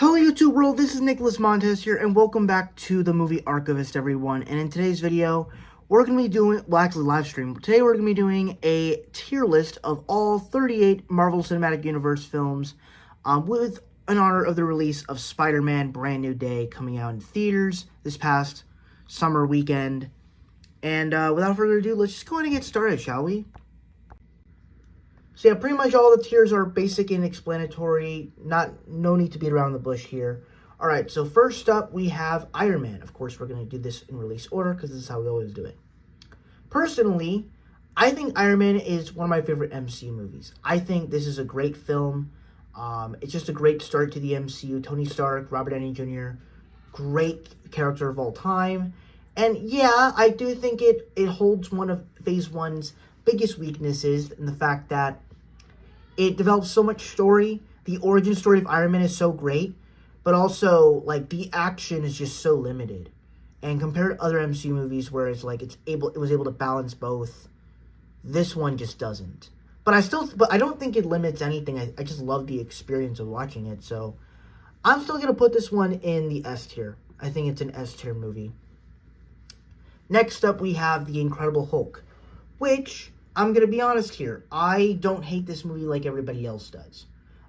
Hello YouTube world, this is Nicholas Montes here, and welcome back to the Movie Archivist, everyone. And in today's video, we're going to be doing, well actually live stream, today we're going to be doing a tier list of all 38 Marvel Cinematic Universe films with in honor of the release of Spider-Man Brand New Day coming out in theaters this past summer weekend. And without further ado, let's just go ahead and get started, shall we? So yeah, pretty much all the tiers are basic and explanatory. No need to beat around the bush here. Alright, so first up we have Iron Man. Of course, we're going to do this in release order because this is how we always do it. Personally, I think Iron Man is one of my favorite MCU movies. I think this is a great film. It's just a great start to the MCU. Tony Stark, Robert Downey Jr., great character of all time. And yeah, I do think it holds one of Phase 1's biggest weaknesses in the fact that it develops so much story. The origin story of Iron Man is so great, but also like the action is just so limited. And compared to other MCU movies where it's like it was able to balance both, this one just doesn't. But I don't think it limits anything. I just love the experience of watching it. So I'm still gonna put this one in the S tier. I think it's an S tier movie. Next up we have The Incredible Hulk, which I'm going to be honest here. I don't hate this movie like everybody else does.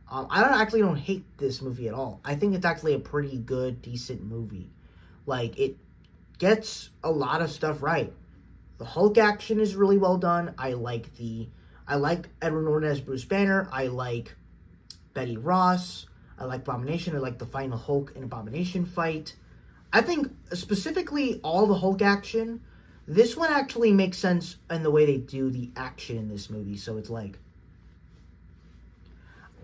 I don't hate this movie at all. I think it's actually a pretty good, decent movie. Like, it gets a lot of stuff right. The Hulk action is really well done. I like Edward Norton as Bruce Banner. I like Betty Ross. I like Abomination. I like the final Hulk and Abomination fight. I think specifically all the Hulk action, this one actually makes sense in the way they do the action in this movie. So it's like,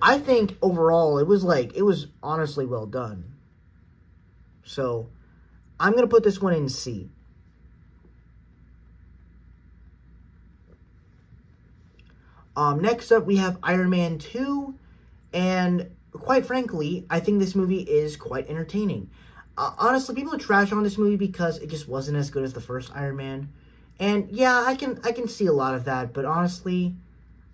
I think overall it was honestly well done. So I'm going to put this one in C. Next up we have Iron Man 2, and quite frankly, I think this movie is quite entertaining. Honestly, people trash on this movie because it just wasn't as good as the first Iron Man. And yeah, I can see a lot of that, but honestly,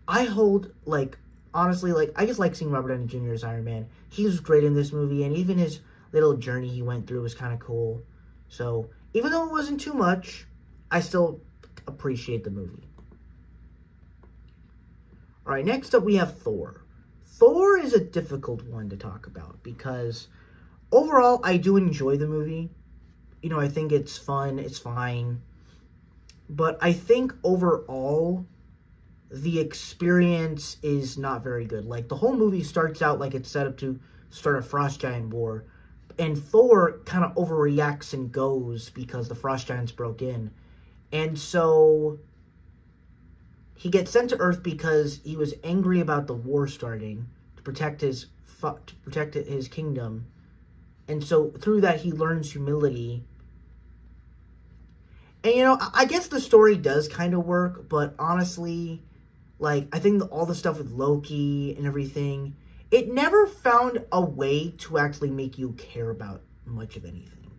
I just like seeing Robert Downey Jr. as Iron Man. He was great in this movie, and even his little journey he went through was kind of cool. So, even though it wasn't too much, I still appreciate the movie. Alright, next up we have Thor. Thor is a difficult one to talk about because overall, I do enjoy the movie. You know, I think it's fun, it's fine. But I think overall, the experience is not very good. Like, the whole movie starts out like it's set up to start a Frost Giant war. And Thor kind of overreacts and goes because the Frost Giants broke in. And so he gets sent to Earth because he was angry about the war starting to protect his kingdom. And so, through that, he learns humility. And, you know, I guess the story does kind of work, but honestly, like, I think all the stuff with Loki and everything, it never found a way to actually make you care about much of anything.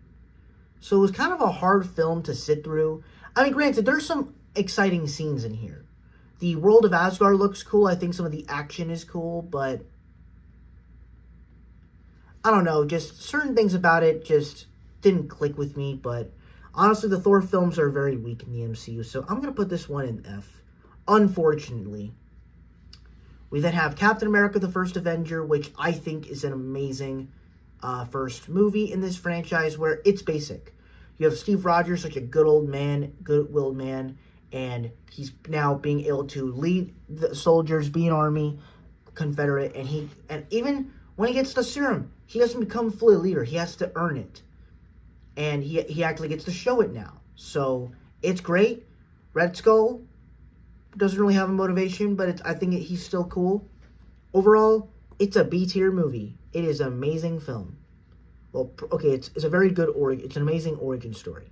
So, it was kind of a hard film to sit through. I mean, granted, there's some exciting scenes in here. The world of Asgard looks cool. I think some of the action is cool, but I don't know, just certain things about it just didn't click with me, but honestly, the Thor films are very weak in the MCU, so I'm going to put this one in F, unfortunately. We then have Captain America, the First Avenger, which I think is an amazing first movie in this franchise where it's basic. You have Steve Rogers, such a good-willed man, and he's now being able to lead the soldiers, be an army, Confederate, and even when he gets the serum, he doesn't become fully a leader. He has to earn it. And he actually gets to show it now. So, it's great. Red Skull doesn't really have a motivation, but I think he's still cool. Overall, it's a B-tier movie. It is an amazing film. Well, okay, it's a very good it's an amazing origin story.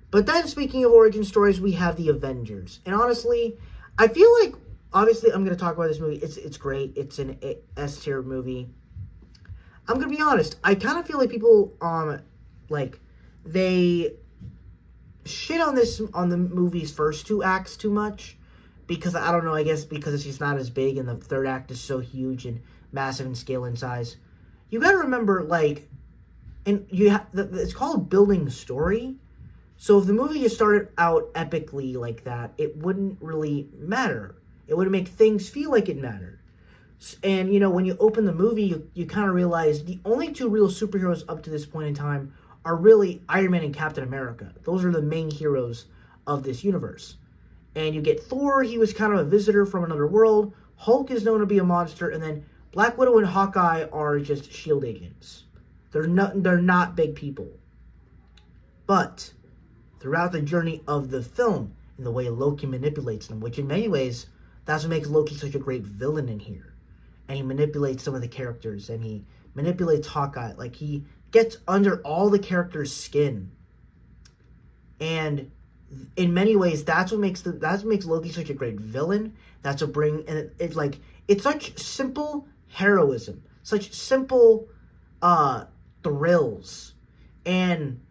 But then, speaking of origin stories, we have The Avengers. And honestly, I feel like, obviously, I'm going to talk about this movie. It's great. It's an S-tier movie. I'm going to be honest. I kind of feel like people, they shit on the movie's first two acts too much. Because, I don't know, I guess because it's just not as big and the third act is so huge and massive in scale and size. you got to remember, like, and it's called building story. So if the movie just started out epically like that, it wouldn't really matter. It wouldn't make things feel like it mattered. And, you know, when you open the movie, you kind of realize the only two real superheroes up to this point in time are really Iron Man and Captain America. Those are the main heroes of this universe. And you get Thor, he was kind of a visitor from another world. Hulk is known to be a monster. And then Black Widow and Hawkeye are just S.H.I.E.L.D. agents. They're not big people. But throughout the journey of the film, and the way Loki manipulates them, which in many ways, that's what makes Loki such a great villain in here. And he manipulates some of the characters, and he manipulates Hawkeye. Like, he gets under all the characters' skin. And in many ways, that's what makes Loki such a great villain. That's what it's such simple heroism, such simple thrills, and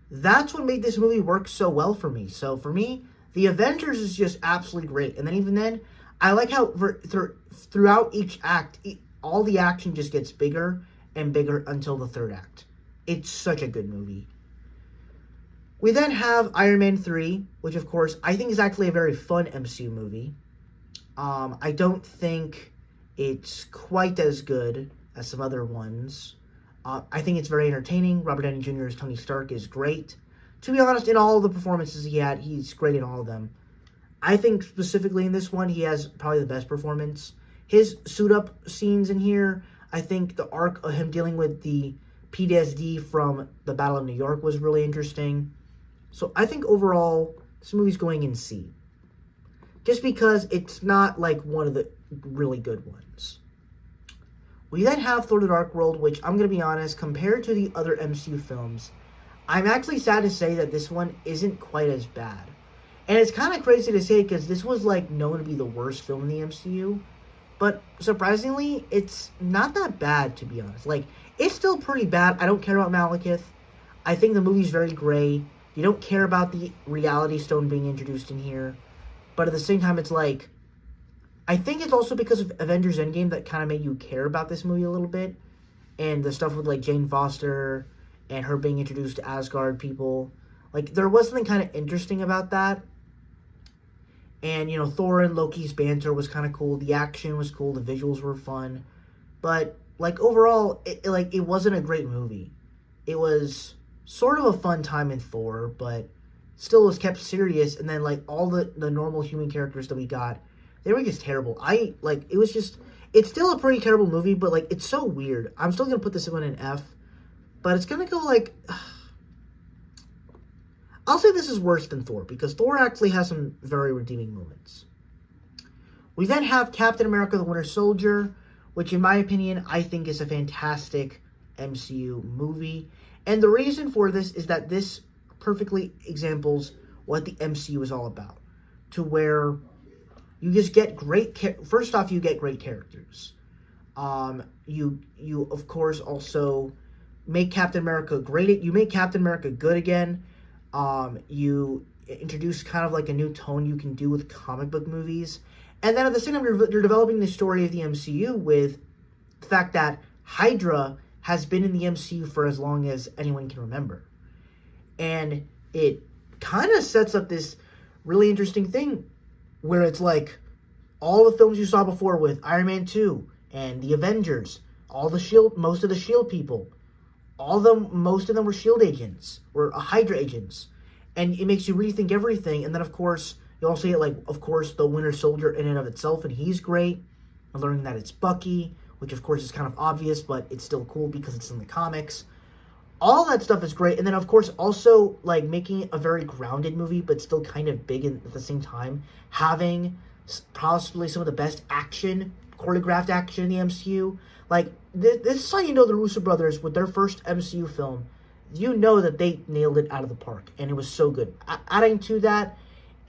that's what made this movie work so well for me. So for me, the Avengers is just absolutely great. And then even then, I like how throughout each act, all the action just gets bigger and bigger until the third act. It's such a good movie. We then have Iron Man 3, which of course I think is actually a very fun MCU movie. I don't think it's quite as good as some other ones. I think it's very entertaining. Robert Downey Jr. as Tony Stark is great. To be honest, in all of the performances he had, he's great in all of them. I think specifically in this one, he has probably the best performance. His suit-up scenes in here, I think the arc of him dealing with the PTSD from the Battle of New York was really interesting. So I think overall, this movie's going in C. Just because it's not like one of the really good ones. We then have Thor: The Dark World, which I'm going to be honest, compared to the other MCU films, I'm actually sad to say that this one isn't quite as bad. And it's kind of crazy to say because this was like known to be the worst film in the MCU. But surprisingly, it's not that bad, to be honest. Like, it's still pretty bad. I don't care about Malekith. I think the movie's very gray. You don't care about the reality stone being introduced in here. But at the same time, it's like, I think it's also because of Avengers Endgame that kind of made you care about this movie a little bit. And the stuff with, like, Jane Foster and her being introduced to Asgard people. Like, there was something kind of interesting about that. And, you know, Thor and Loki's banter was kind of cool. The action was cool. The visuals were fun. But, like, overall, it wasn't a great movie. It was sort of a fun time in Thor, but still was kept serious. And then, like, all the normal human characters that we got, they were just terrible. It's still a pretty terrible movie, but, like, it's so weird. I'm still going to put this one in F. But it's going to go, like, I'll say this is worse than Thor, because Thor actually has some very redeeming moments. We then have Captain America: The Winter Soldier, which in my opinion, I think is a fantastic MCU movie. And the reason for this is that this perfectly examples what the MCU is all about. To where you just get first off, you get great characters. You of course also make Captain America great. You make Captain America good again. You introduce kind of like a new tone you can do with comic book movies. And then at the same time, you're developing the story of the MCU with the fact that Hydra has been in the MCU for as long as anyone can remember. And it kind of sets up this really interesting thing where it's like all the films you saw before with Iron Man 2 and the Avengers, all the S.H.I.E.L.D., most of the S.H.I.E.L.D. people, most of them were S.H.I.E.L.D. agents, or Hydra agents. And it makes you rethink everything. And then, of course, you also get, like, of course, the Winter Soldier in and of itself, and he's great. And learning that it's Bucky, which, of course, is kind of obvious, but it's still cool because it's in the comics. All that stuff is great. And then, of course, also, like, making a very grounded movie, but still kind of big at the same time. Having possibly some of the best action, choreographed action in the MCU. Like, this is how you know the Russo brothers, with their first MCU film, you know that they nailed it out of the park, and it was so good. Adding to that,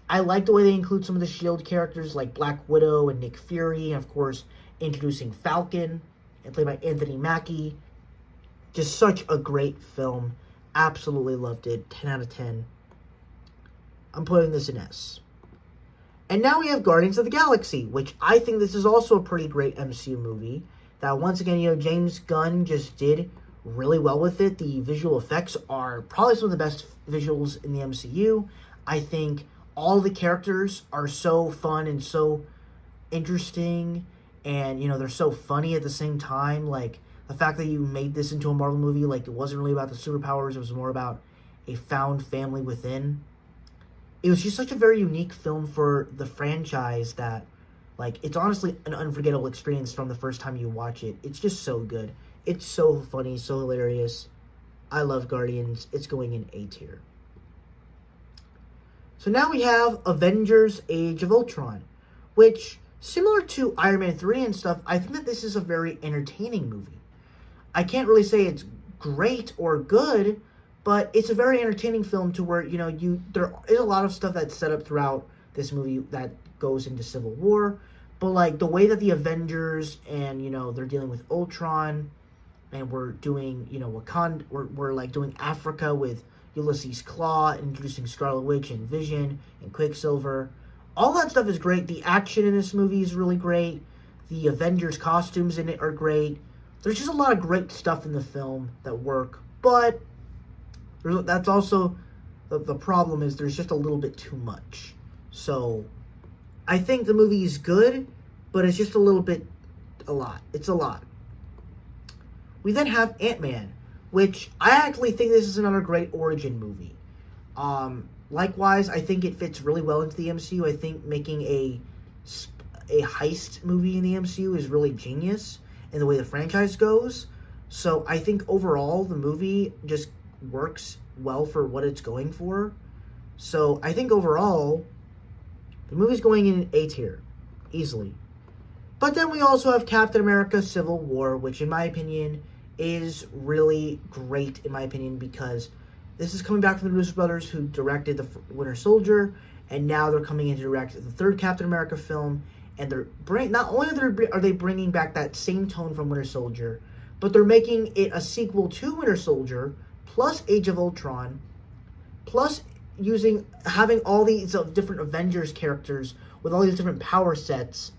I like the way they include some of the S.H.I.E.L.D. characters, like Black Widow and Nick Fury, and of course, introducing Falcon, and played by Anthony Mackie. Just such a great film. Absolutely loved it. 10 out of 10. I'm putting this in S. And now we have Guardians of the Galaxy, which I think this is also a pretty great MCU movie. that once again, you know, James Gunn just did really well with it. The visual effects are probably some of the best visuals in the MCU. I think all the characters are so fun and so interesting, and you know, they're so funny at the same time. Like the fact that you made this into a Marvel movie, like it wasn't really about the superpowers, it was more about a found family within. It was just such a very unique film for the franchise that, like, it's honestly an unforgettable experience from the first time you watch it. It's just so good. It's so funny, so hilarious. I love Guardians. It's going in A tier. So now we have Avengers Age of Ultron, which, similar to Iron Man 3 and stuff, I think that this is a very entertaining movie. I can't really say it's great or good, but it's a very entertaining film to where, you know, there is a lot of stuff that's set up throughout this movie that goes into Civil War, but like the way that the Avengers and, you know, they're dealing with Ultron, and we're doing, you know, Wakanda, we're like doing Africa with Ulysses Claw, introducing Scarlet Witch and Vision and Quicksilver. All that stuff is great. The action in this movie is really great. The Avengers costumes in it are great. There's just a lot of great stuff in the film that work, but that's also the problem is there's just a little bit too much. So I think the movie is good, but it's just a little bit, a lot. It's a lot. We then have Ant-Man, which I actually think this is another great origin movie. Likewise, I think it fits really well into the MCU. I think making a heist movie in the MCU is really genius in the way the franchise goes. So I think overall the movie just works well for what it's going for. So I think overall the movie's going in A tier, easily. But then we also have Captain America Civil War, which in my opinion is really great, in my opinion, because this is coming back from the Russo brothers who directed the Winter Soldier, and now they're coming in to direct the third Captain America film, and they're not only are they bringing back that same tone from Winter Soldier, but they're making it a sequel to Winter Soldier, plus Age of Ultron, plus having all these different Avengers characters with all these different power sets,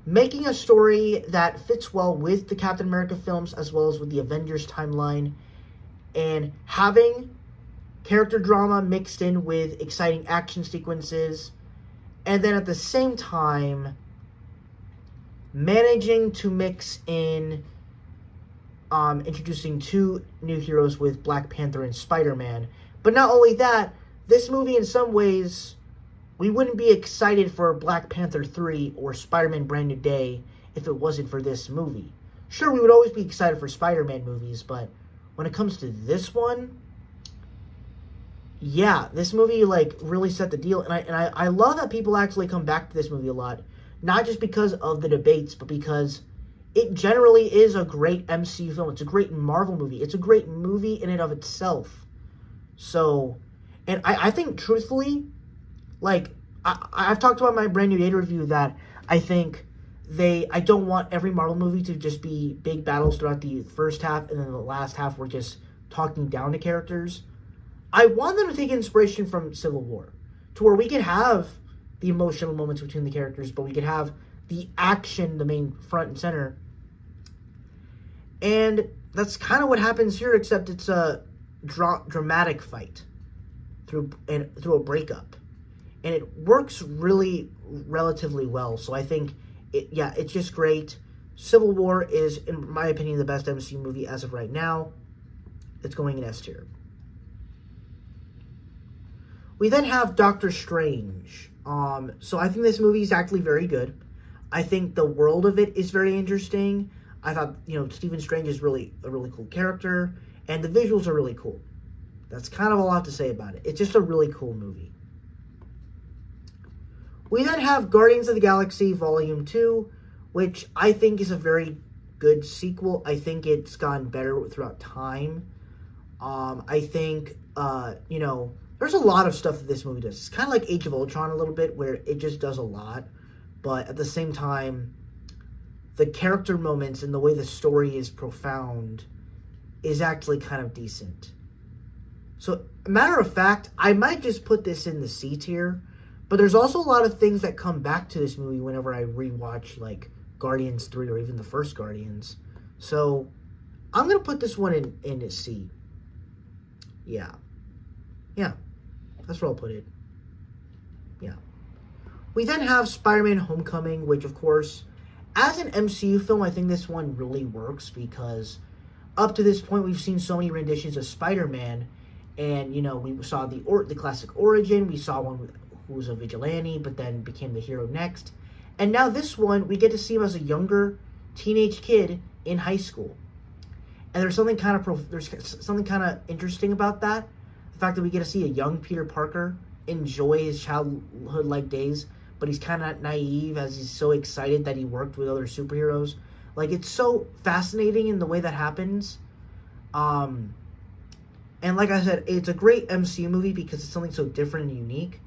making a story that fits well with the Captain America films as well as with the Avengers timeline, and having character drama mixed in with exciting action sequences, and then at the same time managing to mix in introducing two new heroes with Black Panther and Spider-Man. But not only that, this movie in some ways, we wouldn't be excited for Black Panther 3 or Spider-Man Brand New Day if it wasn't for this movie. Sure, we would always be excited for Spider-Man movies, but when it comes to this one, yeah, this movie like really set the deal. And I love that people actually come back to this movie a lot, not just because of the debates, but because it generally is a great MCU film. It's a great Marvel movie. It's a great movie in and of itself. So, and I think truthfully, like, I've talked about my Brand New Day review that I think I don't want every Marvel movie to just be big battles throughout the first half, and then the last half we're just talking down to characters. I want them to take inspiration from Civil War, to where we can have the emotional moments between the characters, but we can have the action, the main front and center. And that's kind of what happens here, except it's a dramatic fight through a breakup. And it works really relatively well. So I think, it's just great. Civil War is, in my opinion, the best MCU movie as of right now. It's going in S tier. We then have Doctor Strange. So I think this movie is actually very good. I think the world of it is very interesting. I thought, Stephen Strange is really a really cool character, and the visuals are really cool. That's kind of a lot to say about it. It's just a really cool movie. We then have Guardians of the Galaxy Volume 2, which I think is a very good sequel. I think it's gotten better throughout time. I think, there's a lot of stuff that this movie does. It's kind of like Age of Ultron a little bit, where it just does a lot. But at the same time, the character moments and the way the story is profound is actually kind of decent. So, matter of fact, I might just put this in the C tier. But there's also a lot of things that come back to this movie whenever I rewatch, like, Guardians 3 or even the first Guardians. So I'm going to put this one in a C. Yeah. Yeah. That's where I'll put it. Yeah. We then have Spider-Man Homecoming, which, of course, as an MCU film, I think this one really works because up to this point, we've seen so many renditions of Spider-Man, and, you know, we saw the classic origin, we saw one who was a vigilante, but then became the hero next, and now this one, we get to see him as a younger teenage kid in high school, and there's something kind of interesting about that, the fact that we get to see a young Peter Parker enjoy his childhood-like days, but he's kind of naive as he's so excited that he worked with other superheroes. Like, it's so fascinating in the way that happens. And like I said, it's a great MCU movie because it's something so different and unique.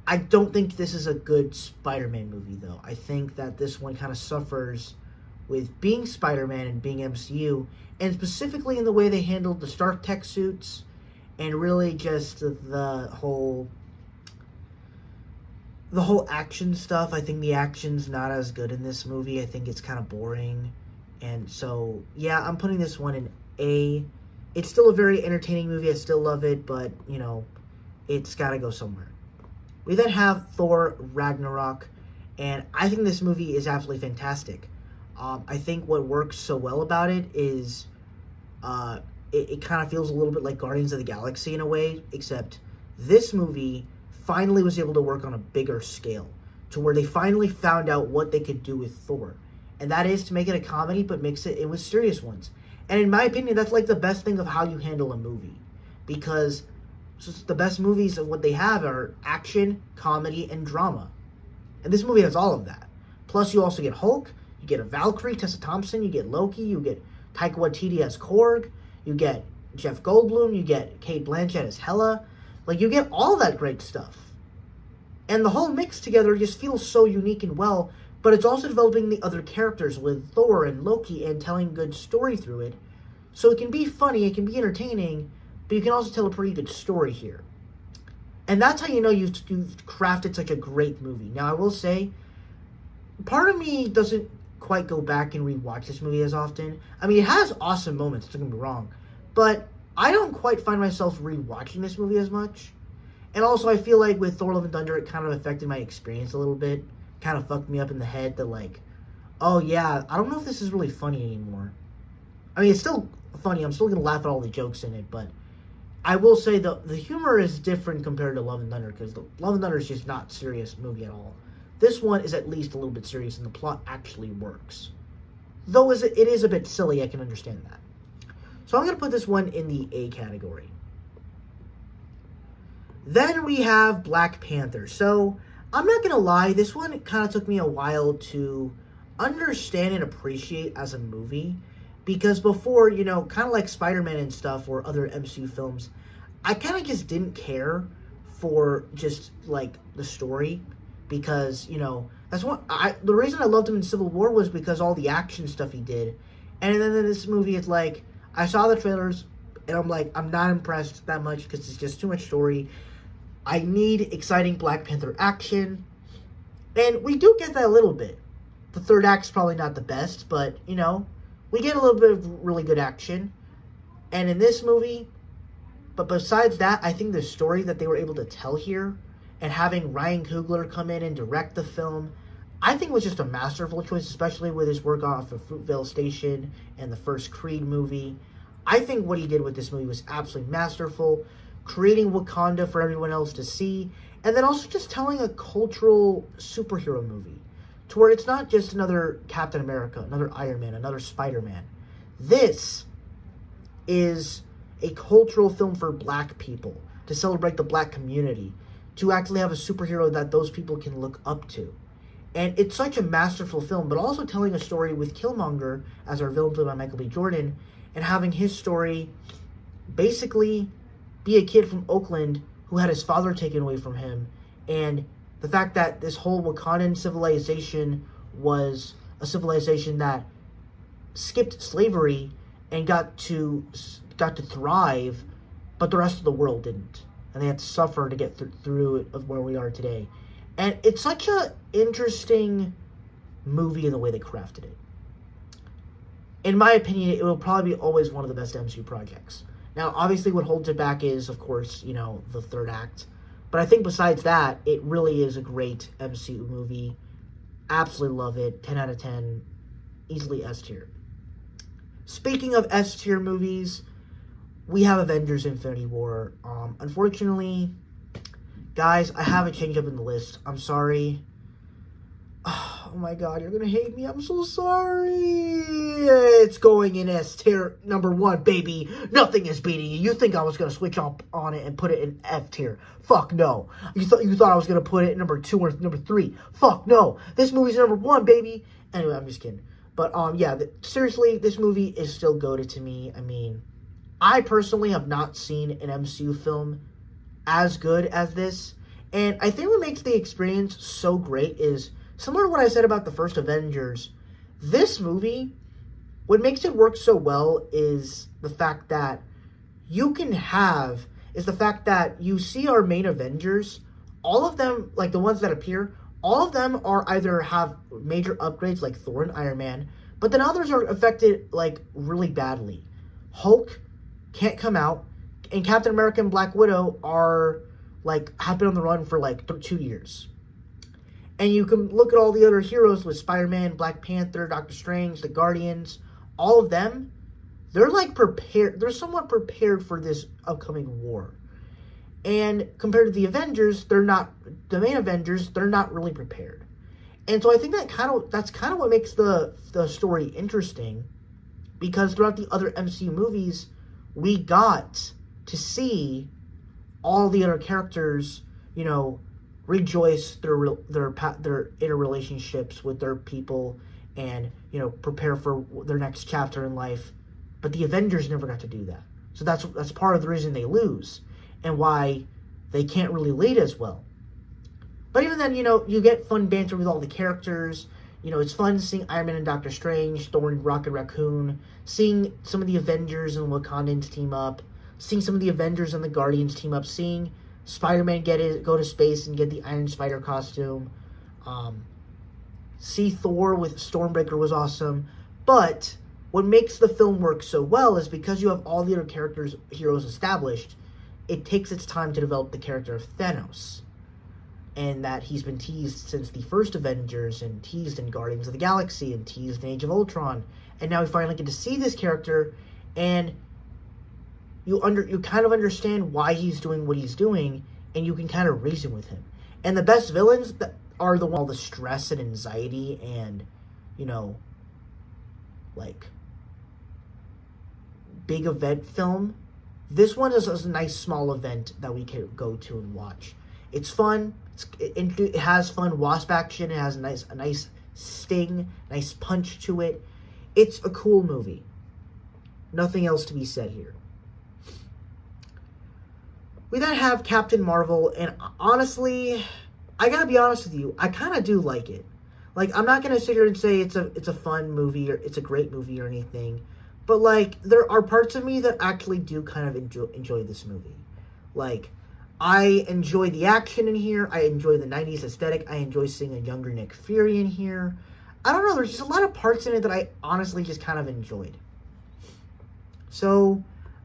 I don't think this is a good Spider-Man movie, though. I think that this one kind of suffers with being Spider-Man and being MCU, and specifically in the way they handled the Stark Tech suits, and really just the whole action stuff. I think the action's not as good in this movie. I think it's kind of boring. And so, yeah, I'm putting this one in A. It's still a very entertaining movie. I still love it, but, you know, it's got to go somewhere. We then have Thor Ragnarok, and I think this movie is absolutely fantastic. I think what works so well about it is it kind of feels a little bit like Guardians of the Galaxy in a way, except this movie finally was able to work on a bigger scale to where they finally found out what they could do with Thor. And that is to make it a comedy, but mix it in with serious ones. And in my opinion, that's like the best thing of how you handle a movie. Because the best movies of what they have are action, comedy, and drama. And this movie has all of that. Plus, you also get Hulk, you get a Valkyrie, Tessa Thompson, you get Loki, you get Taika Waititi as Korg, you get Jeff Goldblum, you get Cate Blanchett as Hela. Like, you get all that great stuff. And the whole mix together just feels so unique and well, but it's also developing the other characters with Thor and Loki and telling a good story through it. So it can be funny, it can be entertaining, but you can also tell a pretty good story here. And that's how you know you've crafted such a great movie. Now, I will say, part of me doesn't quite go back and rewatch this movie as often. I mean, it has awesome moments, don't get me wrong, but I don't quite find myself rewatching this movie as much. And also, I feel like with Thor Love and Thunder, it kind of affected my experience a little bit. Kind of fucked me up in the head that, like, oh yeah, I don't know if this is really funny anymore. I mean, it's still funny. I'm still going to laugh at all the jokes in it, but I will say the humor is different compared to Love and Thunder, because Love and Thunder is just not a serious movie at all. This one is at least a little bit serious, and the plot actually works. Though it is a bit silly, I can understand that. So I'm going to put this one in the A category. Then we have Black Panther. So I'm not going to lie, this one kind of took me a while to understand and appreciate as a movie. Because before, you know, kind of like Spider-Man and stuff or other MCU films, I kind of just didn't care for just, like, the story. Because, you know, the reason I loved him in Civil War was because all the action stuff he did. And then in this movie, it's like, I saw the trailers, and I'm like, I'm not impressed that much because it's just too much story. I need exciting Black Panther action. And we do get that a little bit. The third act's probably not the best, but, you know, we get a little bit of really good action. And in this movie, but besides that, I think the story that they were able to tell here, and having Ryan Coogler come in and direct the film, I think was just a masterful choice, especially with his work off of Fruitvale Station and the first Creed movie. I think what he did with this movie was absolutely masterful, creating Wakanda for everyone else to see, and then also just telling a cultural superhero movie, to where it's not just another Captain America, another Iron Man, another Spider-Man. This is a cultural film for Black people, to celebrate the Black community, to actually have a superhero that those people can look up to. And it's such a masterful film, but also telling a story with Killmonger as our villain played by Michael B. Jordan, and having his story basically be a kid from Oakland who had his father taken away from him, and the fact that this whole Wakandan civilization was a civilization that skipped slavery and got to thrive, but the rest of the world didn't. And they had to suffer to get through it of where we are today. And it's such a interesting movie and the way they crafted it. In my opinion, it will probably be always one of the best MCU projects. Now, obviously, what holds it back is, of course, the third act. But I think besides that, it really is a great MCU movie. Absolutely love it. 10 out of 10. Easily S tier. Speaking of S tier movies, we have Avengers Infinity War. Unfortunately, guys, I have a change up in the list. I'm sorry. Oh my god, you're gonna hate me. I'm so sorry. It's going in S tier number 1, baby. Nothing is beating you. You think I was gonna switch up on it and put it in F tier? Fuck no. You thought I was gonna put it in number 2 or number 3? Fuck no. This movie's number 1, baby. Anyway, I'm just kidding. But yeah, seriously, this movie is still goated to me. I mean, I personally have not seen an MCU film as good as this, and I think what makes the experience so great is, similar to what I said about the first Avengers, this movie, what makes it work so well is the fact that you see our main Avengers, all of them, like the ones that appear, all of them are either have major upgrades like Thor and Iron Man, but then others are affected like really badly. Hulk can't come out, and Captain America and Black Widow have been on the run for 2 years. And you can look at all the other heroes with Spider-Man, Black Panther, Doctor Strange, the Guardians, all of them, they're prepared, they're somewhat prepared for this upcoming war. And compared to the Avengers, the main Avengers, they're not really prepared. And so I think that's kind of what makes the story interesting, because throughout the other MCU movies, we got to see all the other characters, rejoice their interrelationships with their people and, prepare for their next chapter in life. But the Avengers never got to do that. So that's part of the reason they lose and why they can't really lead as well. But even then, you get fun banter with all the characters. It's fun seeing Iron Man and Doctor Strange, Thor and Rocket Raccoon, seeing some of the Avengers and Wakandans team up, seeing some of the Avengers and the Guardians team up, seeing Spider-Man go to space and get the Iron Spider costume. See Thor with Stormbreaker was awesome. But what makes the film work so well is because you have all the other heroes established, it takes its time to develop the character of Thanos. And that he's been teased since the first Avengers, and teased in Guardians of the Galaxy, and teased in Age of Ultron. And now we finally get to see this character, and you kind of understand why he's doing what he's doing, and you can kind of reason with him. And the best villains are the ones with all the stress and anxiety and, big event film. This one is a nice small event that we can go to and watch. It's fun. It has fun wasp action. It has a nice sting, nice punch to it. It's a cool movie. Nothing else to be said here. We then have Captain Marvel, and honestly, I gotta be honest with you, I kind of do like it. I'm not gonna sit here and say it's a fun movie or it's a great movie or anything, but there are parts of me that actually do kind of enjoy this movie. I enjoy the action in here. I enjoy the 90s aesthetic. I enjoy seeing a younger Nick Fury in here. I don't know. There's just a lot of parts in it that I honestly just kind of enjoyed. So,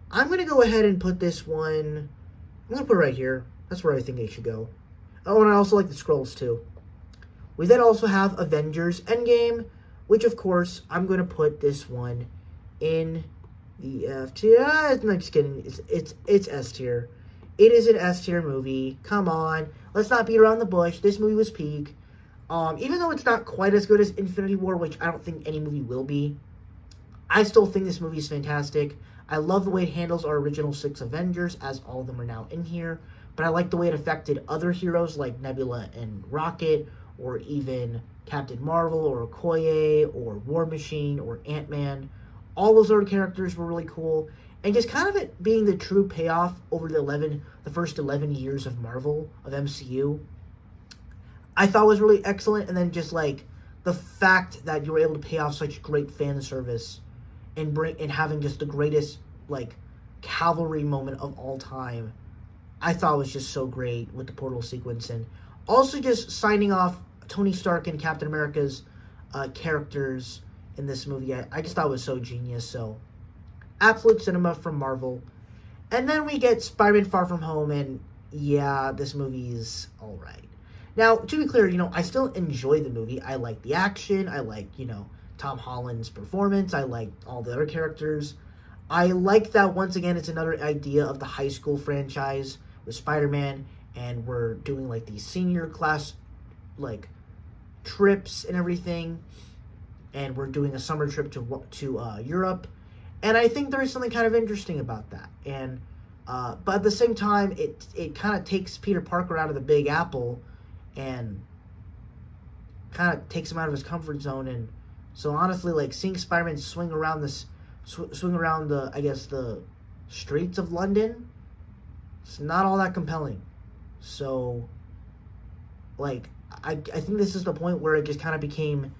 I'm going to go ahead and put this one... I'm going to put it right here. That's where I think it should go. Oh, and I also like the scrolls, too. We then also have Avengers Endgame, which, of course, I'm going to put this one in the F tier. I'm just kidding. It's S tier. It is an S tier movie. Come on. Let's not beat around the bush. This movie was peak. Even though it's not quite as good as Infinity War, which I don't think any movie will be, I still think this movie is fantastic. I love the way it handles our original 6 Avengers, as all of them are now in here. But I like the way it affected other heroes like Nebula and Rocket, or even Captain Marvel, or Okoye, or War Machine, or Ant-Man. All those other characters were really cool. And just kind of it being the true payoff over the first 11 years of Marvel, of MCU, I thought was really excellent. And then just the fact that you were able to pay off such great fan service and having just the greatest cavalry moment of all time, I thought was just so great with the portal sequence. And also just signing off Tony Stark and Captain America's characters in this movie. I just thought it was so genius. So, absolute cinema from Marvel. And then we get Spider-Man Far From Home, and yeah, this movie is alright. Now, to be clear, I still enjoy the movie. I like the action. I like, Tom Holland's performance. I like all the other characters. I like that, once again, it's another idea of the high school franchise with Spider-Man, and we're doing, like, these senior class, like, trips and everything, and we're doing a summer trip to Europe, and I think there is something kind of interesting about that, and, but at the same time, it kind of takes Peter Parker out of the Big Apple, and kind of takes him out of his comfort zone, and so honestly, like, seeing Spider-Man swing around the, I guess, the streets of London, it's not all that compelling. So, like, I think this is the point where it just kind of became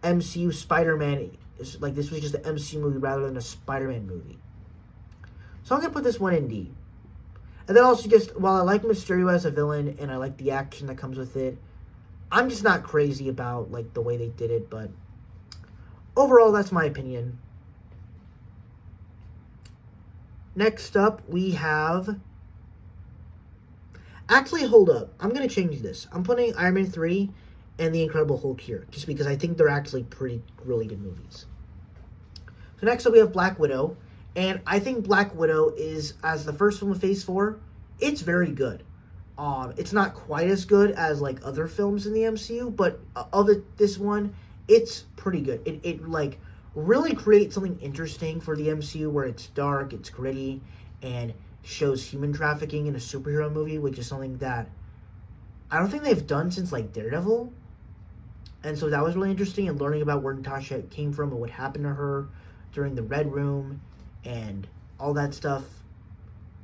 MCU Spider-Man. Like, this was just an MCU movie rather than a Spider-Man movie. So I'm going to put this one in D. And then also, just, while I like Mysterio as a villain, and I like the action that comes with it, I'm just not crazy about, like, the way they did it, but overall, that's my opinion. Next up, we have... Actually, hold up. I'm going to change this. I'm putting Iron Man 3 and The Incredible Hulk here, just because I think they're actually really good movies. So next up, we have Black Widow. And I think Black Widow is, as the first film of Phase 4, it's very good. It's not quite as good as, like, other films in the MCU, but this one, it's pretty good. It like, really creates something interesting for the MCU, where it's dark, it's gritty, and shows human trafficking in a superhero movie, which is something that I don't think they've done since, like, Daredevil. And so that was really interesting, and learning about where Natasha came from and what happened to her during the Red Room and all that stuff.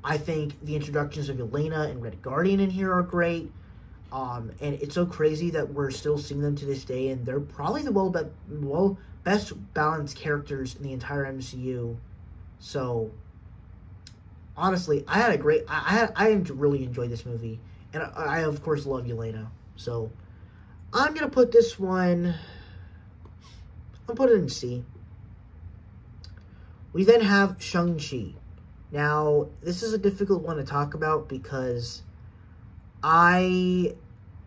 I think the introductions of Yelena and Red Guardian in here are great. And it's so crazy that we're still seeing them to this day, and they're probably the best balanced characters in the entire MCU. So, honestly, I really enjoyed this movie, and I of course love Yelena. So, I'm gonna put this one. I'll put it in C. We then have Shang-Chi. Now, this is a difficult one to talk about because I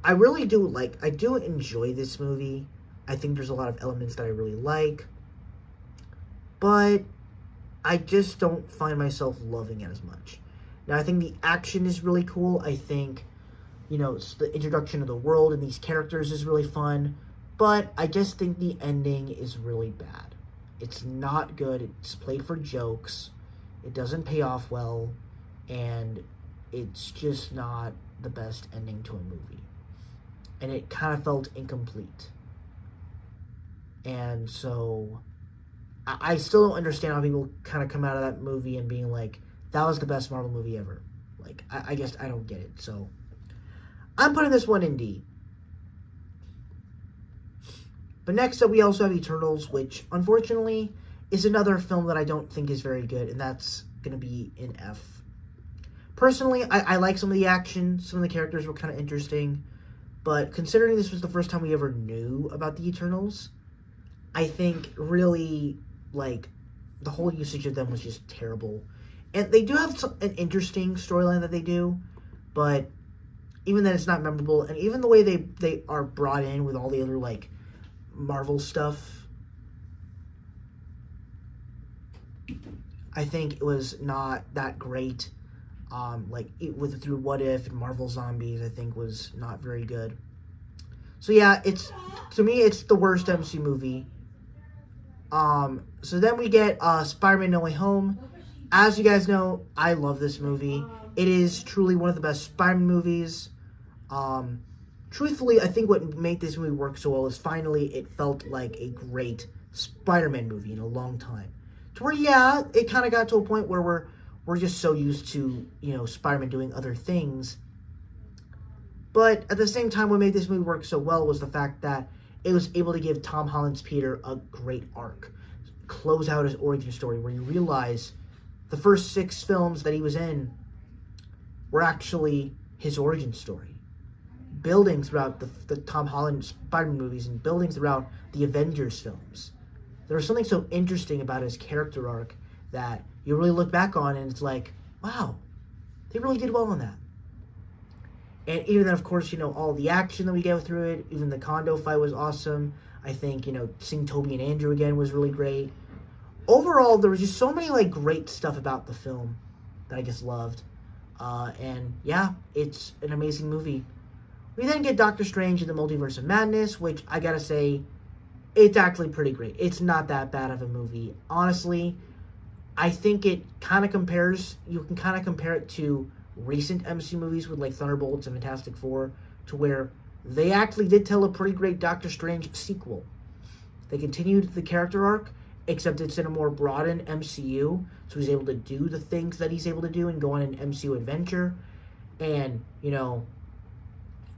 really do I do enjoy this movie. I think there's a lot of elements that I really like, but I just don't find myself loving it as much. Now, I think the action is really cool. I think, the introduction of the world and these characters is really fun, but I just think the ending is really bad. It's not good. It's played for jokes. It doesn't pay off well, and it's just not the best ending to a movie. And it kind of felt incomplete. And so, I still don't understand how people kind of come out of that movie and being like, that was the best Marvel movie ever. Like, I guess I don't get it. So, I'm putting this one in D. But next up, we also have Eternals, which, unfortunately, is another film that I don't think is very good, and that's going to be in F. Personally, I like some of the action. Some of the characters were kind of interesting. But considering this was the first time we ever knew about the Eternals, I think really, the whole usage of them was just terrible. And they do have an interesting storyline that they do, but even then it's not memorable. And even the way they are brought in with all the other, Marvel stuff, I think it was not that great. Through What If and Marvel Zombies, I think was not very good. So yeah, to me it's the worst MC movie. So then we get Spider-Man No Way Home. As you guys know, I love this movie. It is truly one of the best Spider-Man movies. Truthfully, I think what made this movie work so well is finally it felt like a great Spider-Man movie in a long time. To where, yeah, it kind of got to a point where we're just so used to, Spider-Man doing other things. But at the same time, what made this movie work so well was the fact that it was able to give Tom Holland's Peter a great arc. Close out his origin story, where you realize the first 6 films that he was in were actually his origin story. building throughout the Tom Holland Spider-Man movies and building throughout the Avengers films. There was something so interesting about his character arc that you really look back on and it's like, wow, they really did well on that. And even then, of course, all the action that we get through it, even the condo fight was awesome. I think, seeing Toby and Andrew again was really great. Overall, there was just so many, great stuff about the film that I just loved. And, yeah, it's an amazing movie. We then get Doctor Strange in the Multiverse of Madness, which, I gotta say, it's actually pretty great. It's not that bad of a movie. Honestly, I think it kind of compares, you can kind of compare it to recent MCU movies with Thunderbolts and Fantastic Four, to where they actually did tell a pretty great Doctor Strange sequel. They continued the character arc, except it's in a more broadened MCU, so he's able to do the things that he's able to do and go on an MCU adventure. And,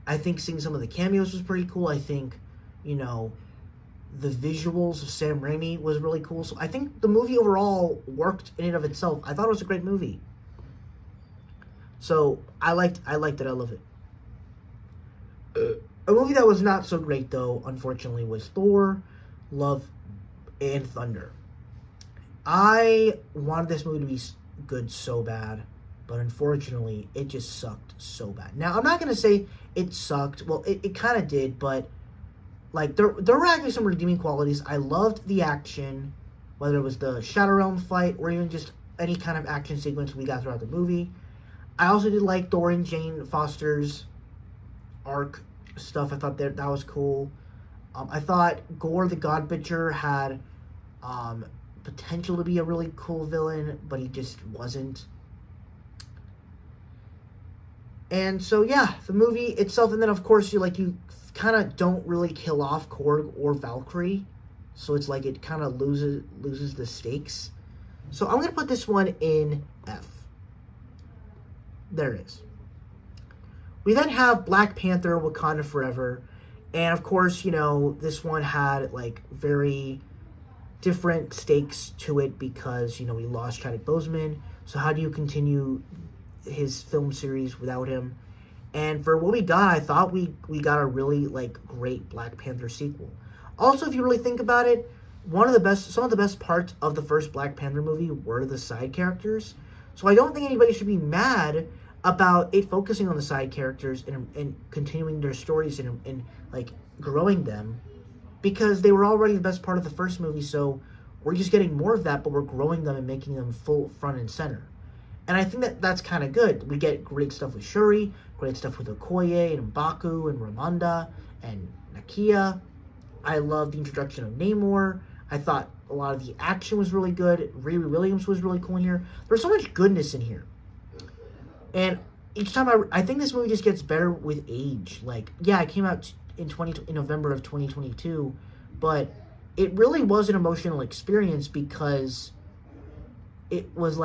I think seeing some of the cameos was pretty cool. I think, the visuals of Sam Raimi was really cool. So I think the movie overall worked in and of itself. I thought it was a great movie. So I liked it. I love it. A movie that was not so great, though, unfortunately, was Thor: Love and Thunder. I wanted this movie to be good so bad, but unfortunately, it just sucked so bad. Now, I'm not going to say it sucked. Well, it kind of did, but there were actually some redeeming qualities. I loved the action, whether it was the Shadow Realm fight or even just any kind of action sequence we got throughout the movie. I also did like Thor and Jane Foster's arc stuff. I thought that was cool. I thought Gore the God Butcher had potential to be a really cool villain, but he just wasn't. And so, yeah, the movie itself, and then, of course, you kind of don't really kill off Korg or Valkyrie, so it's it kind of loses the stakes. So I'm going to put this one in F. There it is. We then have Black Panther: Wakanda Forever, and of course, this one had, very different stakes to it because, we lost Chadwick Boseman, so how do you continue his film series without him? And for what we got, I thought we got a really great Black Panther sequel. Also, if you really think about it, some of the best parts of the first Black Panther movie were the side characters. So I don't think anybody should be mad about it focusing on the side characters and continuing their stories and growing them, because they were already the best part of the first movie. So we're just getting more of that, but we're growing them and making them full front and center. And I think that's kind of good. We get great stuff with Shuri, great stuff with Okoye and M'Baku and Ramonda and Nakia. I love the introduction of Namor. I thought a lot of the action was really good. Riri Williams was really cool in here. There's so much goodness in here. And each time I think this movie just gets better with age. It came out in November of 2022, but it really was an emotional experience because it was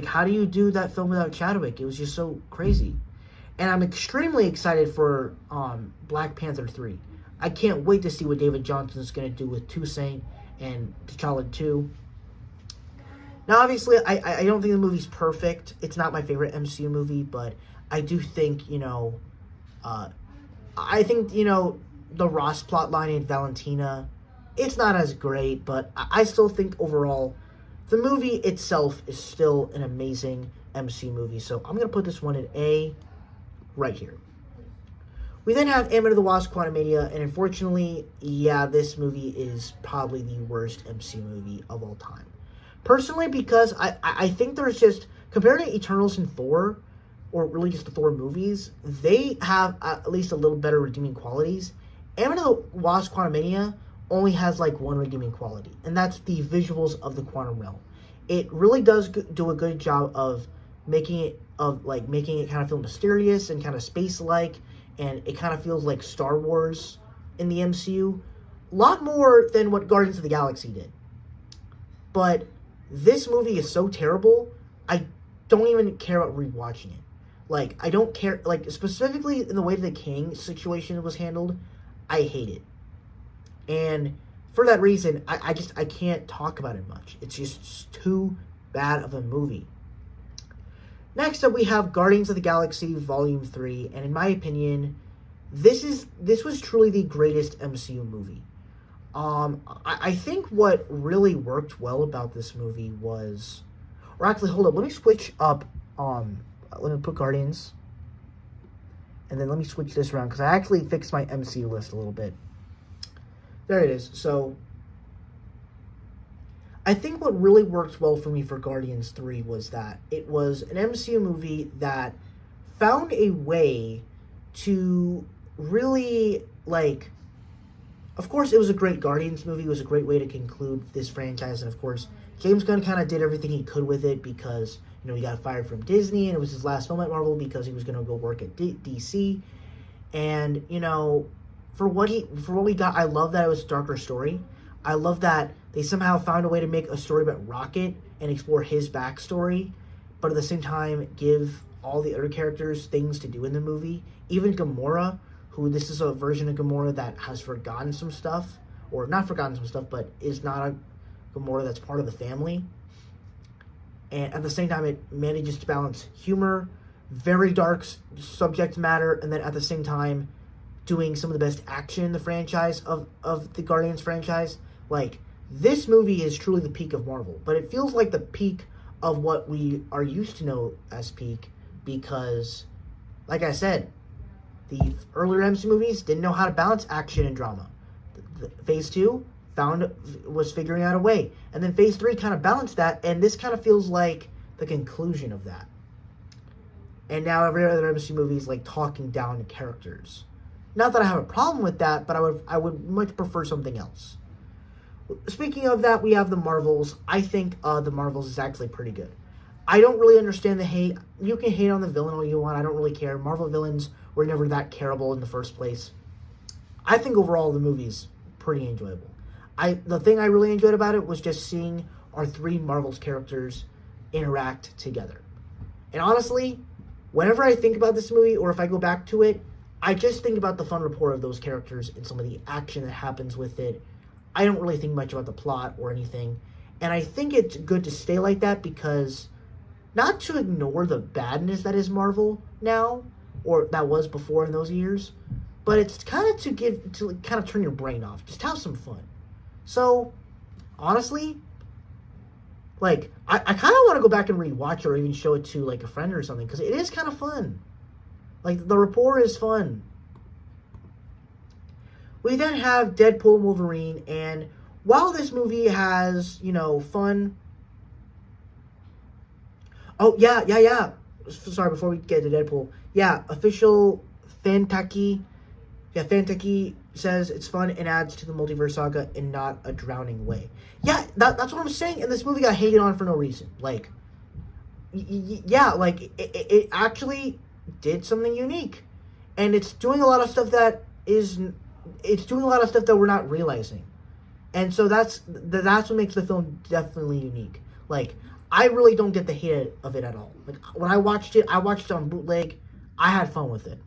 how do you do that film without Chadwick? It was just so crazy. And I'm extremely excited for Black Panther 3. I can't wait to see what David Johnson is going to do with Toussaint and T'Challa 2. Now, obviously, I don't think the movie's perfect. It's not my favorite MCU movie, but I do think, the Ross plotline in Valentina, it's not as great, but I still think overall the movie itself is still an amazing MCU movie. So I'm going to put this one in A right here. We then have Ant-Man and the Wasp: Quantumania, and unfortunately, this movie is probably the worst MCU movie of all time. Personally, because I think there's just, compared to Eternals and Thor, or really just the Thor movies, they have at least a little better redeeming qualities. Ant-Man and the Wasp: Quantumania only has one redeeming quality, and that's the visuals of the quantum realm. It really does do a good job of making it kind of feel mysterious and kind of space-like, and it kind of feels like Star Wars in the MCU. A lot more than what Guardians of the Galaxy did. But this movie is so terrible, I don't even care about rewatching it. I don't care, specifically in the way the King situation was handled, I hate it. And for that reason, I can't talk about it much. It's just too bad of a movie. Next up, we have Guardians of the Galaxy Volume 3, and in my opinion, this was truly the greatest MCU movie. I think what really worked well about this movie was, or actually, hold up, let me switch up. Let me put Guardians, and then let me switch this around because I actually fixed my MCU list a little bit. There it is. So, I think what really worked well for me for Guardians 3 was that it was an MCU movie that found a way to really, like, of course, it was a great Guardians movie. It was a great way to conclude this franchise. And of course, James Gunn kind of did everything he could with it because, he got fired from Disney and it was his last film at Marvel because he was going to go work at DC. And, for what we got, I love that it was a darker story. I love that they somehow found a way to make a story about Rocket and explore his backstory, but at the same time give all the other characters things to do in the movie. Even Gamora, who this is a version of Gamora that has forgotten some stuff, or not forgotten some stuff, but is not a Gamora that's part of the family. And at the same time, it manages to balance humor, very dark subject matter, and then at the same time, doing some of the best action in the franchise of the Guardians franchise. Like, this movie is truly the peak of Marvel, but it feels like the peak of what we are used to know as peak because, like I said, the earlier MC movies didn't know how to balance action and drama. Phase 2 was figuring out a way. And then Phase 3 kind of balanced that, and this kind of feels like the conclusion of that. And now every other MC movie is like talking down to characters. Not that I have a problem with that, but I would much prefer something else. Speaking of that, we have the Marvels. I think the Marvels is actually pretty good. I don't really understand the hate. You can hate on the villain all you want. I don't really care. Marvel villains were never that careable in the first place. I think overall the movie's pretty enjoyable. The thing I really enjoyed about it was just seeing our three Marvel's characters interact together. And honestly, whenever I think about this movie, or if I go back to it, I just think about the fun rapport of those characters and some of the action that happens with it. I don't really think much about the plot or anything. And I think it's good to stay like that because, not to ignore the badness that is Marvel now, or that was before in those years, but it's kind of to kind of turn your brain off. Just have some fun. So, honestly, like, I kind of want to go back and rewatch it or even show it to, like, a friend or something, because it is kind of fun. Like, the rapport is fun. We then have Deadpool and Wolverine, and while this movie has, fun... Oh, yeah. Sorry, before we get to Deadpool. Yeah, official Fantaki says it's fun and adds to the multiverse saga in not a drowning way. Yeah, that's what I'm saying, and this movie got hated on for no reason. Like, yeah, like, it actually did something unique. And it's doing a lot of stuff that we're not realizing. And so that's what makes the film definitely unique. Like, I really don't get the hate of it at all. Like, when I watched it on bootleg. I had fun with it.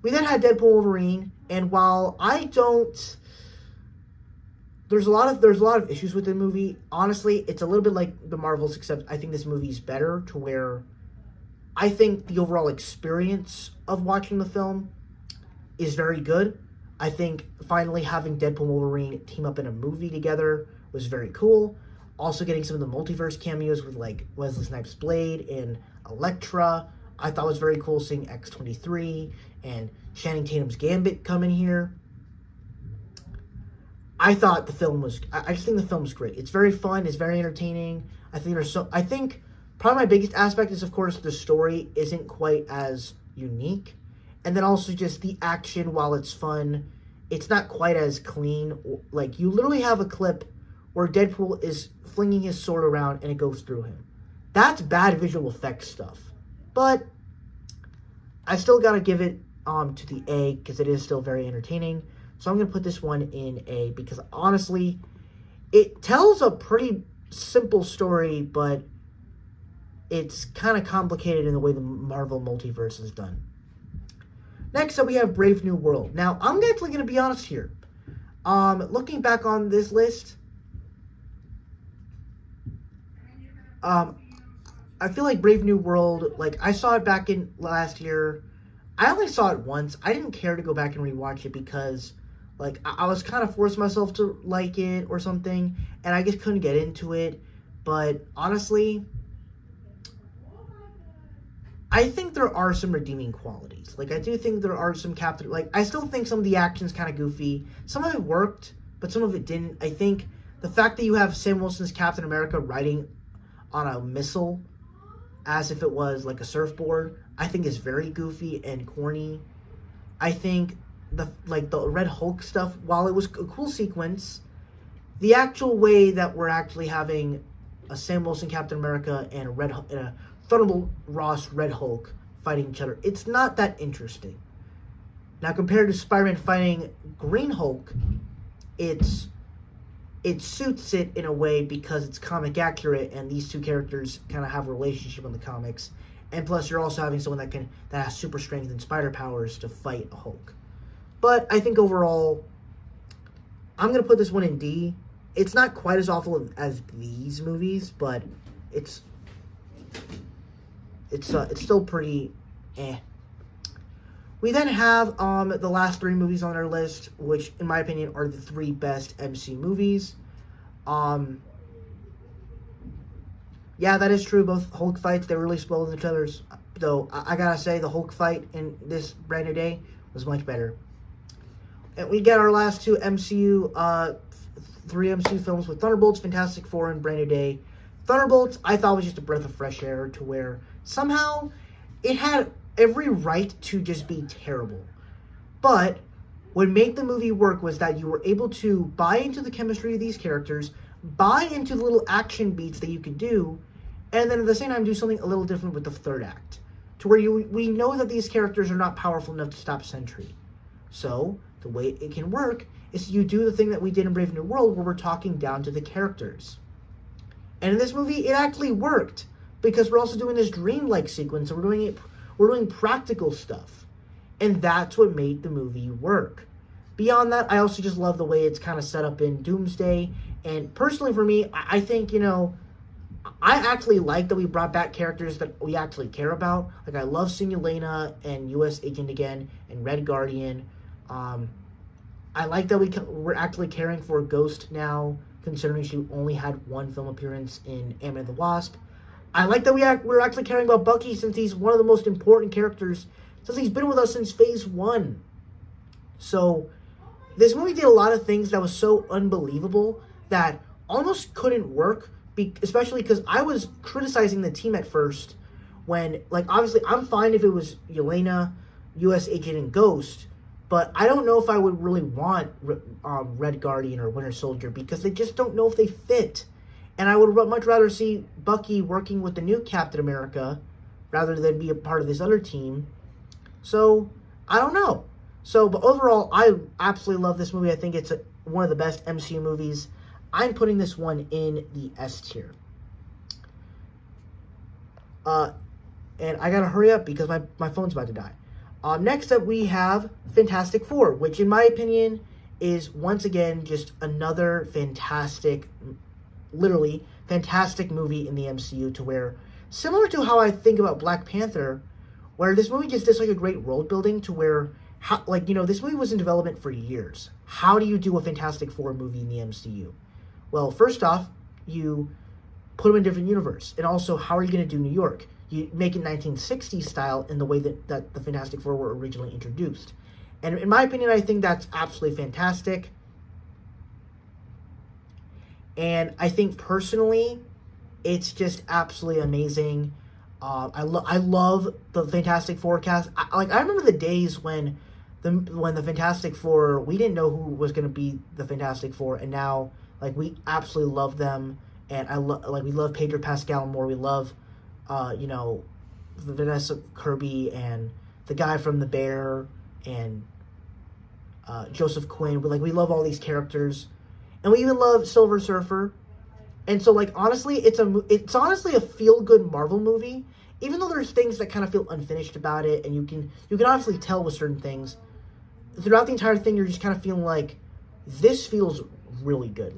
We then had Deadpool Wolverine, and while I don't... There's a lot of issues with the movie. Honestly, it's a little bit like the Marvels, except I think this movie's better to where I think the overall experience of watching the film is very good. I think finally having Deadpool and Wolverine team up in a movie together was very cool. Also getting some of the multiverse cameos with, like, Wesley Snipes' Blade and Elektra, I thought was very cool, seeing X-23 and Channing Tatum's Gambit come in here. I thought the film was... I just think the film's great. It's very fun. It's very entertaining. I think probably my biggest aspect is, of course, the story isn't quite as unique. And then also just the action, while it's fun, it's not quite as clean. Like, you literally have a clip where Deadpool is flinging his sword around and it goes through him. That's bad visual effects stuff. But I still gotta give it to the A because it is still very entertaining. So I'm going to put this one in A because, honestly, it tells a pretty simple story, but it's kind of complicated in the way the Marvel multiverse is done. Next up, we have Brave New World. Now, I'm actually going to be honest here. Looking back on this list, I feel like Brave New World, like, I saw it back in last year. I only saw it once. I didn't care to go back and rewatch it because, like, I was kind of forcing myself to like it or something, and I just couldn't get into it. But honestly, I think there are some redeeming qualities. Like, I do think there are some Captain... Like, I still think some of the action's kind of goofy. Some of it worked, but some of it didn't. I think the fact that you have Sam Wilson's Captain America riding on a missile as if it was, like, a surfboard, I think is very goofy and corny. I think the Red Hulk stuff, while it was a cool sequence, the actual way that we're actually having a Sam Wilson Captain America and a Thunderbolt Ross Red Hulk fighting each other, it's not that interesting. Now, compared to Spider-Man fighting Green Hulk, it suits it in a way because it's comic accurate, and these two characters kind of have a relationship in the comics. And plus, you're also having someone that has super strength and spider powers to fight a Hulk. But I think overall, I'm gonna put this one in D. It's not quite as awful as these movies, but it's still pretty eh. We then have the last three movies on our list, which in my opinion are the three best MC movies. Yeah, that is true. Both Hulk fights, they really spoiled each other's. Though I gotta say, the Hulk fight in this Brand New Day was much better. And we get our last two three MCU films with Thunderbolts, Fantastic Four, and Brand New Day. Thunderbolts, I thought was just a breath of fresh air to where somehow it had every right to just be terrible. But what made the movie work was that you were able to buy into the chemistry of these characters, buy into the little action beats that you could do, and then at the same time do something a little different with the third act. To where we know that these characters are not powerful enough to stop Sentry. So, the way it can work is you do the thing that we did in Brave New World where we're talking down to the characters. And in this movie, it actually worked. Because we're also doing this dreamlike sequence, and we're doing practical stuff. And that's what made the movie work. Beyond that, I also just love the way it's kind of set up in Doomsday. And personally for me, I think, I actually like that we brought back characters that we actually care about. Like, I love seeing Yelena and U.S. Agent again and Red Guardian. I like that we're actually caring for Ghost now, considering she only had one film appearance in Ant-Man and the Wasp. I like that we're actually caring about Bucky, since he's one of the most important characters, since he's been with us since Phase 1. So, this movie did a lot of things that was so unbelievable that almost couldn't work, especially because I was criticizing the team at first when, like, obviously I'm fine if it was Yelena, U.S. Agent, and Ghost, but I don't know if I would really want Red Guardian or Winter Soldier because they just don't know if they fit. And I would much rather see Bucky working with the new Captain America rather than be a part of this other team. So, I don't know. So, but overall, I absolutely love this movie. I think it's one of the best MCU movies. I'm putting this one in the S tier. And I gotta hurry up because my phone's about to die. Next up, we have Fantastic Four, which in my opinion is once again just another literally fantastic movie in the MCU, to where, similar to how I think about Black Panther, where this movie just does like a great world building to where, this movie was in development for years. How do you do a Fantastic Four movie in the MCU? Well, first off, you put them in a different universe. And also, how are you going to do New York? You make it 1960s style in the way that the Fantastic Four were originally introduced. And in my opinion, I think that's absolutely fantastic. And I think personally, it's just absolutely amazing. I love the Fantastic Four cast. I remember the days when the Fantastic Four, we didn't know who was going to be the Fantastic Four, and now we absolutely love them. And we love Pedro Pascal more. We love Vanessa Kirby and the guy from The Bear and Joseph Quinn. We love all these characters. And we even love Silver Surfer. And so, honestly, it's honestly a feel-good Marvel movie. Even though there's things that kind of feel unfinished about it, and you can obviously tell with certain things. Throughout the entire thing, you're just kind of feeling like, this feels really good.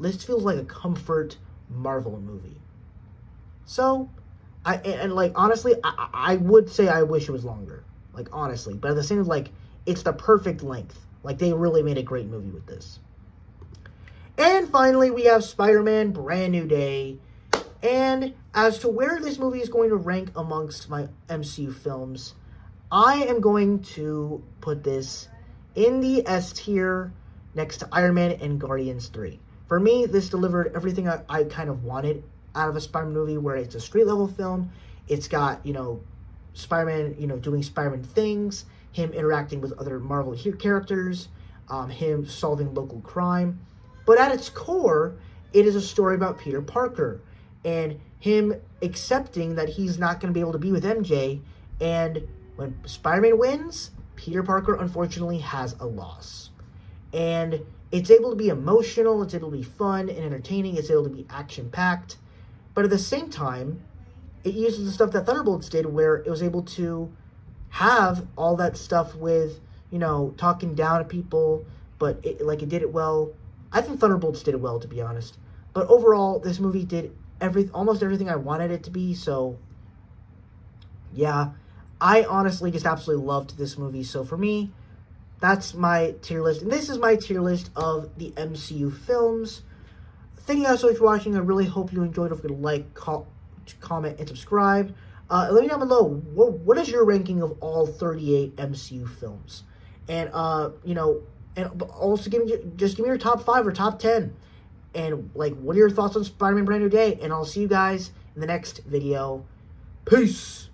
This feels like a comfort Marvel movie. So, Like, honestly, I would say I wish it was longer. Like, honestly. But at the same time, like, it's the perfect length. Like, they really made a great movie with this. And finally, we have Spider-Man Brand New Day. And as to where this movie is going to rank amongst my MCU films, I am going to put this in the S tier next to Iron Man and Guardians 3. For me, this delivered everything I kind of wanted out of a Spider-Man movie, where it's a street-level film. It's got, Spider-Man, doing Spider-Man things, him interacting with other Marvel characters, him solving local crime. But at its core, it is a story about Peter Parker and him accepting that he's not going to be able to be with MJ. And when Spider-Man wins, Peter Parker unfortunately has a loss. And it's able to be emotional, it's able to be fun and entertaining, it's able to be action-packed. But at the same time, it uses the stuff that Thunderbolts did, where it was able to have all that stuff with, talking down to people, but it did it well. I think Thunderbolts did it well, to be honest. But overall, this movie did almost everything I wanted it to be, so yeah. I honestly just absolutely loved this movie. So for me, that's my tier list. And this is my tier list of the MCU films. Thank you guys so much for watching. I really hope you enjoyed. Don't forget to like, comment, and subscribe. Let me know down below, what is your ranking of all 38 MCU films? And, and also give me your top 5 or top 10. And, what are your thoughts on Spider-Man Brand New Day? And I'll see you guys in the next video. Peace!